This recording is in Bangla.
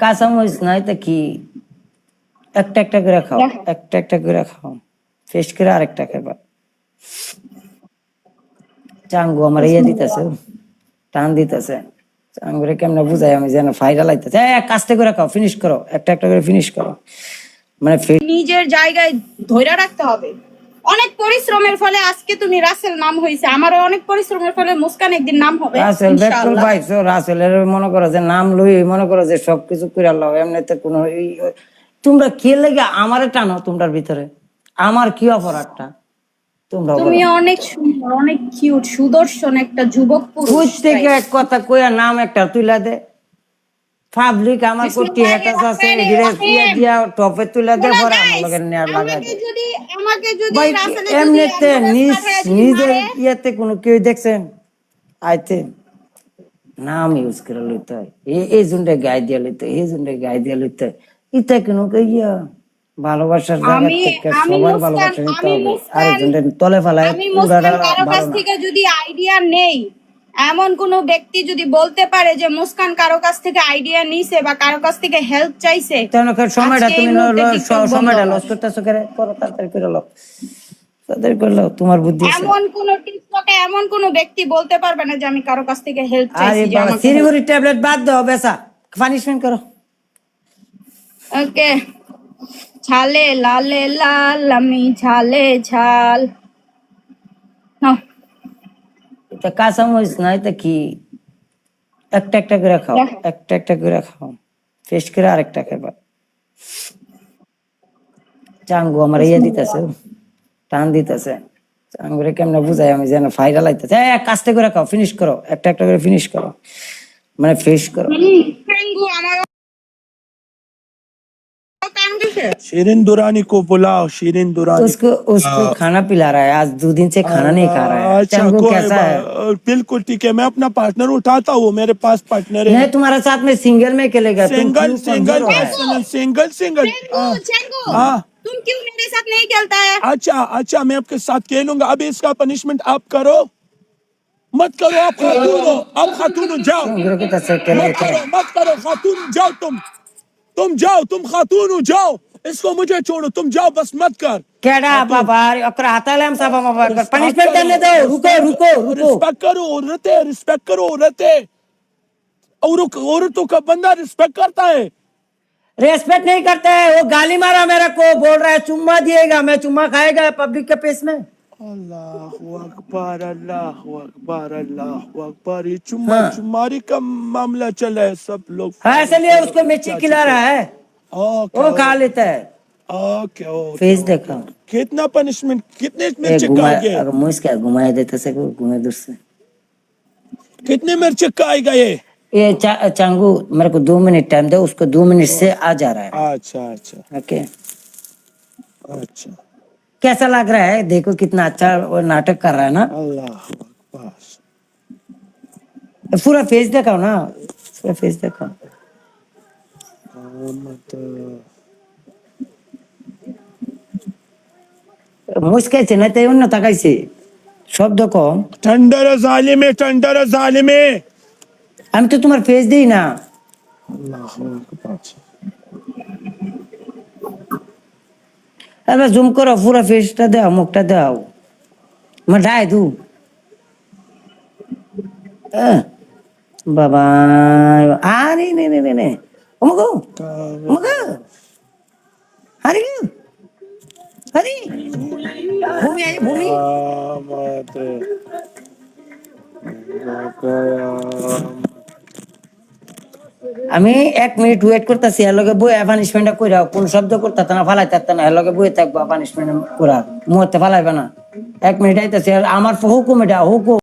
কাঁচামরিচ নাই তো কি, একটা একটা করে খাও, একটা একটা করে খাও, শেষ করে আরেকটা খাবা। চাঙ্গু আমার ইয়ে দিতেছে, টান দিতেছে। চাঙ্গুরে কেমনে বুঝাই আমি যেন ফাইরা লাইতেছে। কাজটা করে খাও, ফিনিশ করো, একটা একটা করে ফিনিশ করো। মানে নিজের জায়গায় ধইরা রাখতে হবে। অনেক পরিশ্রমের ফলে আজকে তুমি রাসেল নাম হয়েছে, আমারও অনেক পরিশ্রমের ফলে মুস্কান একদিন নাম হবে রাসেল বেকুল ইনশাআল্লাহ। পাইছো, রাসেলের মনে করো যে নাম লই, মনে করো যে সবকিছু করে আল্লাহ এমনিতে কোনো তোমরা কে লেগে আমারে টানো তোমরার ভিতরে, আমার কি অপরাধটা তোমরা তুমি বলো। অনেক সুন্দর, অনেক কিউট, সুদর্শন একটা যুবক পুরুষ। প্রত্যেকে এক কথা কইয়া নাম একটা তুইলা দে, পাবলিক আমার কোটি হ্যাটাস আছে এগিরে ইয়া দিয়া টপে তুইলা দে, পরে আমার লগে নেয়ার লাগাই দে। আমাকে যদি ভাই রাসেলে এমনিতে নিজের ইয়াতে কোনো কেউ দেখছেন আইতে নাম ইউজ করে লইতে হয়, এই জুনটা গায়ে দিয়ে লইতে, এই জুনটা গায়ে দিয়ে লইতে হয়। ইটা কেন ইয়া ভালোবাসার জায়গা থেকে সবার ভালোবাসা নিতে হবে, আরেকজনটা তলে ফেলায় পুরাটা কারো কাছ ভালো না। থেকে যদি আইডিয়া নেই, এমন কোন ব্যক্তি যদি বলতে পারে যে মুস্কান কারো কাছ থেকে আইডিয়া নিছে বা কারো কাছ থেকে হেল্প চাইছে, সময়টা আজকে এই তুমি মুহূর্তে টিকটক বন্ধ সময়টা কর। লস করতেছো করে, করো তাড়াতাড়ি করে লো, তাড়াতাড়ি করলো, তোমার বুদ্ধি আছে। এমন কোন ব্যক্তি বলতে পারবে না যে আমি কারো কাছ থেকে হেল্প আরে চাইছি যে বাবা আমাকে সিরিগুড়ি ট্যাবলেট বাদ দাও, বেসা পানিশমেন্ট করো। ওকে। ঝালে লালে লাল, আমি ঝালে ঝাল। নাও। এটা কাঁচামরিচ নাই তো কি, একটা একটা করে খাও, একটা একটা করে খাও, শেষ করে আরেকটা খাবা। চাঙ্গু আমার ইয়ে দিতেছে, টান দিতেছে। চাঙ্গুরে কেমনে বুঝাই আমি যেন ফাইরা লাইতেছে। কাজটা করে খাও, ফিনিশ করো, একটা একটা করে ফিনিশ করো, মানে ফ্রেশ করো। शीरिन दुरानी को बुलाओ, शीरिन दुरानी। उसको खाना पिला रहा है, आज 2 दिन से खाना नहीं खा रहा है। अच्छा चांगू कोई कैसा है? बिल्कुल ठीक है, मैं अपना पार्टनर उठाता हूँ, मेरे पास पार्टनर है। मैं तुम्हारे साथ में सिंगल में खेलेगा, तुम सिंगल क्यों सिंगल कमजोर हो रहा है? सिंगल सिंगल हाँ। तुम क्यों मेरे साथ नहीं खेलता है? अच्छा अच्छा, मैं आपके साथ खेलूंगा। अभी इसका पनिशमेंट आप करो, मत करो। आप खातून हो, आप खातून हो, जाओ। चांगू के साथ खेल मत लेते करो हैं। मत करो, खातून जाओ, तुम जाओ, तुम खातून हो, जाओ। इसको मुझे छोड़ो, तुम जाओ, बस मत कर। केड़ा बाबा अकरा हाताले हम सब पनिशमेंट करने दो, रुको रुको रुको। रिस्पेक्ट करो औरतें, रिस्पेक्ट करो औरतें। औरतों का बंदा रिस्पेक्ट करता है। रेस्पेक्ट नहीं करते है, वो गाली मारा मेरे को, बोल रहा है चुम्मा दिएगा, मैं चुम्मा खाएगा पब्लिक के पेश में। अल्लाहु अकबर, अल्लाहु अकबर, अल्लाहु अकबर। ये चुम्मारी का मामला चला है, सब लोग हाँ इसलिए उसको मिर्ची खिला रहा है, वो खा लेता है। ओके फेस देखो कितना पनिशमेंट, कितने मिर्ची खाओगे? अगर मुझ क्या घुमाए देते से घूमे दूर से। कितने मिर्ची खाएगा ये? चांगू मेरे को 2 मिनट टाइम दो, उसको 2 मिनट से आ जा रहा है। अच्छा अच्छा ओके, अच्छा। कैसा लग रहा है देखो, कितना अच्छा वो नाटक कर रहा है ना। अल्लाहु अकबर। पूरा फेस दिखाओ ना, पूरा फेस दिखाओ। মুসকাইছে না তাই অন্য তাকাইছে, শব্দ কম। ঠন্ডর জালিমে, ঠন্ডর জালিমে। আমি তো তোমার ফেস দেই না। আল্লাহু আকবার। এবার জুম করো, পুরো ফেসটা দাও, মুখটা দাও, মাঠাই দু বাবা। আরে নে নে নে নে ওমগো ওমগো, আরে আরে ভূমি আই ভূমি। আমি 1 মিনিট ওয়েট করতেছি, এর লগে বই পানিশমেন্টটা কইরা, কোন শব্দ করতে না ফালাইতে না, এর লগে বই থাকবো পানিশমেন্ট করা, মুহূর্তে ফালাইবে না। 1 মিনিট আইতাছে, আমার হুকুম, এটা হুকুম।